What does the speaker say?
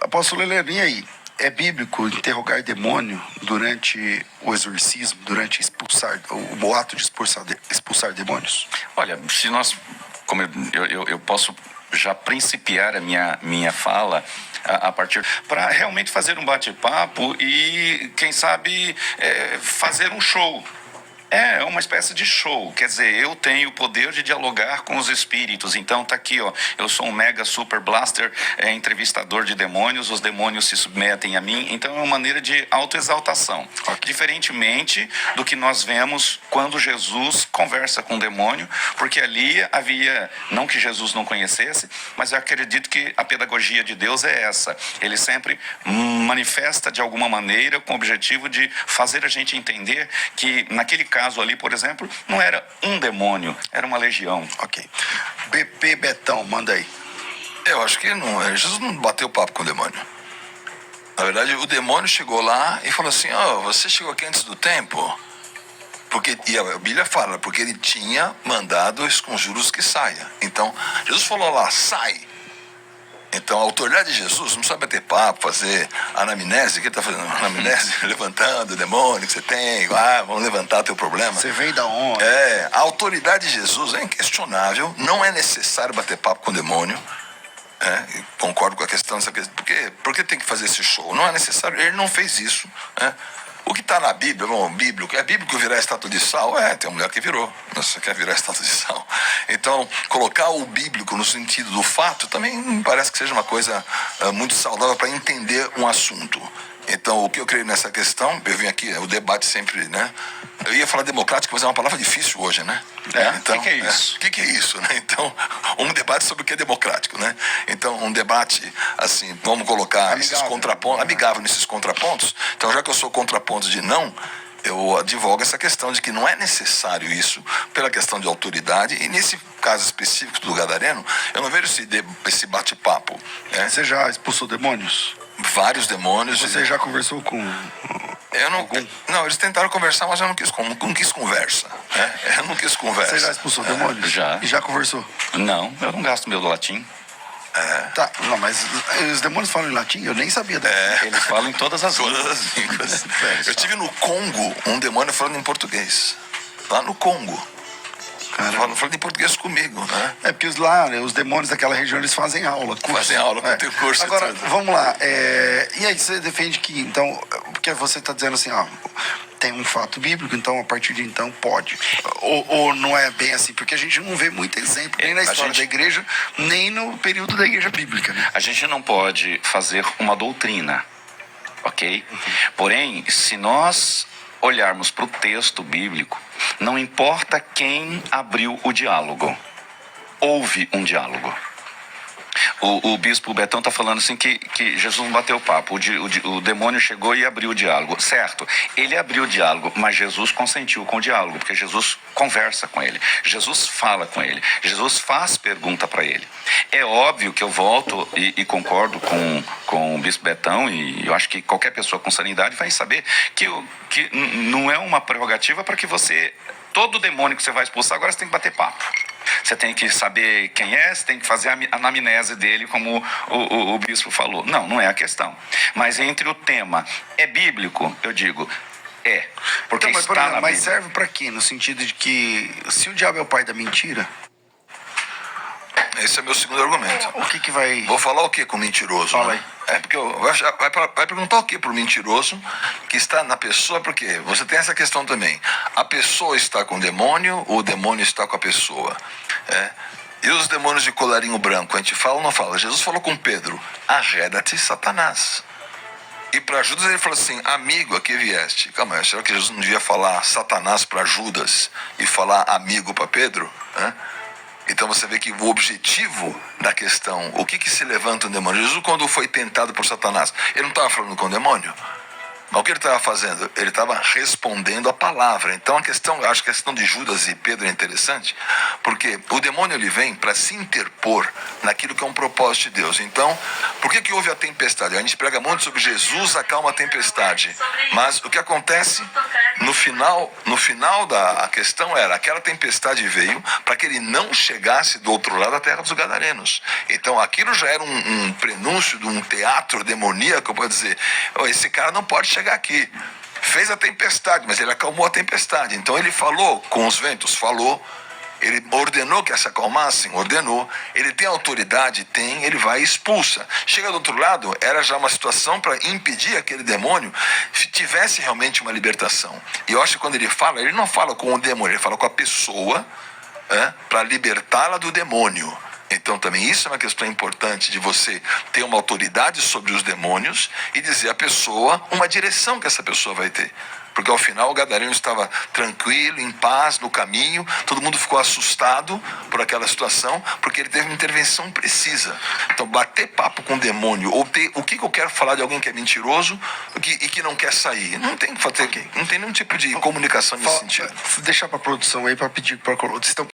Apóstolo Heleno, e aí? É bíblico interrogar demônio durante o exorcismo, durante o ato de expulsar demônios? Olha, se nós, como eu posso já principiar a minha fala a partir para realmente fazer um bate-papo e quem sabe fazer um show. É uma espécie de show, quer dizer, eu tenho o poder de dialogar com os espíritos, então tá aqui, ó, eu sou um mega super blaster, entrevistador de demônios, os demônios se submetem a mim, então é uma maneira de autoexaltação, diferentemente do que nós vemos quando Jesus conversa com o demônio, porque ali havia, não que Jesus não conhecesse, mas eu acredito que a pedagogia de Deus é essa, ele sempre manifesta de alguma maneira com o objetivo de fazer a gente entender que naquele caso ali, por exemplo, não era um demônio, era uma legião. Ok. BP Betão, manda aí. Eu acho que Jesus não bateu papo com o demônio. Na verdade, o demônio chegou lá e falou assim, você chegou aqui antes do tempo? E a Bíblia fala, porque ele tinha mandado os conjuros que saia. Então, Jesus falou lá, sai. Então, a autoridade de Jesus não sabe bater papo, fazer anamnese. O que ele está fazendo? Anamnese, levantando o demônio que você tem. Vamos levantar teu problema. Você veio da onde? A autoridade de Jesus é inquestionável. Não é necessário bater papo com o demônio. Concordo com a questão. Por que tem que fazer esse show? Não é necessário. Ele não fez isso. O que está na Bíblia, bíblico, é bíblico virar estátua de sal? Tem uma mulher que virou. Você quer virar estátua de sal? Então, colocar o bíblico no sentido do fato também me parece que seja uma coisa muito saudável para entender um assunto. Então, o que eu creio nessa questão, eu vim aqui, o debate sempre, eu ia falar democrático, mas é uma palavra difícil hoje, Então, o que é isso? O que é isso, Então, um debate sobre o que é democrático, Então, um debate, assim, vamos colocar amigável, esses contrapontos, amigável nesses contrapontos. Então, já que eu sou contraponto de não, eu advogo essa questão de que não é necessário isso pela questão de autoridade, e nesse caso específico do Gadareno, eu não vejo esse bate-papo. Você já expulsou demônios? Vários demônios. Você já conversou com... Não, eles tentaram conversar, mas eu não quis conversa. Eu não quis conversa. Você já expulsou demônios? Já. E já conversou? Não, eu não gasto meu do latim. Tá, não, mas os demônios falam em latim? Eu nem sabia. Eles falam em todas as línguas. Eu estive no Congo, um demônio falando em português. Lá no Congo. Falando em português comigo, porque lá, os demônios daquela região, eles fazem aula. Fazem aula, tem curso. Agora, vamos lá. E aí, você defende que, então, porque você está dizendo assim, tem um fato bíblico, então a partir de então pode. Ou não é bem assim, porque a gente não vê muito exemplo, nem na história da igreja, nem no período da igreja bíblica. A gente não pode fazer uma doutrina, ok? Porém, se nós olharmos para o texto bíblico, não importa quem abriu o diálogo, houve um diálogo. O bispo Betão está falando assim que Jesus não bateu papo, o demônio chegou e abriu o diálogo, certo? Ele abriu o diálogo, mas Jesus consentiu com o diálogo, porque Jesus conversa com ele, Jesus fala com ele, Jesus faz pergunta para ele. É óbvio que eu volto e concordo com o bispo Betão, e eu acho que qualquer pessoa com sanidade vai saber que não é uma prerrogativa para que todo demônio que você vai expulsar, agora você tem que bater papo. Você tem que saber quem é, você tem que fazer a anamnese dele, como o bispo falou. Não é a questão. Mas entre o tema é bíblico, eu digo, porque então, está na Bíblia. Mas serve para quê? No sentido de que se o diabo é o pai da mentira... Esse é meu segundo argumento. O que vai... Vou falar o que com o mentiroso? Fala aí. Porque vai perguntar o que para o mentiroso que está na pessoa, porque você tem essa questão também. A pessoa está com o demônio ou o demônio está com a pessoa? E os demônios de colarinho branco, a gente fala ou não fala? Jesus falou com Pedro, arreda-te, Satanás. E para Judas ele falou assim, amigo, aqui vieste. Calma aí, será que Jesus não devia falar Satanás para Judas e falar amigo para Pedro? Então você vê que o objetivo da questão, o que se levanta um demônio? Jesus, quando foi tentado por Satanás, ele não estava falando com o demônio? Mas o que ele estava fazendo? Ele estava respondendo a palavra. Então acho que a questão de Judas e Pedro é interessante, porque o demônio ele vem para se interpor naquilo que é um propósito de Deus. Então, por que houve a tempestade? A gente prega muito sobre Jesus acalma a tempestade, mas o que acontece No final da questão era, aquela tempestade veio para que ele não chegasse do outro lado da terra dos Gadarenos. Então aquilo já era um prenúncio de um teatro demoníaco para dizer, esse cara não pode chegar aqui. Fez a tempestade, mas ele acalmou a tempestade. Então ele falou com os ventos, falou. Ele ordenou que se acalmassem, ordenou. Ele tem autoridade? Tem, ele vai e expulsa. Chega do outro lado, era já uma situação para impedir aquele demônio tivesse realmente uma libertação. E eu acho que quando ele fala, ele não fala com o demônio, ele fala com a pessoa, para libertá-la do demônio. Então também isso é uma questão importante de você ter uma autoridade sobre os demônios e dizer à pessoa uma direção que essa pessoa vai ter. Porque ao final o gadareno estava tranquilo, em paz, no caminho, todo mundo ficou assustado por aquela situação, porque ele teve uma intervenção precisa. Então bater papo com o demônio, ou ter o que eu quero falar de alguém que é mentiroso e que não quer sair, não tem que fazer, não tem nenhum tipo de comunicação nesse sentido. Deixar para a produção aí para pedir para vocês estão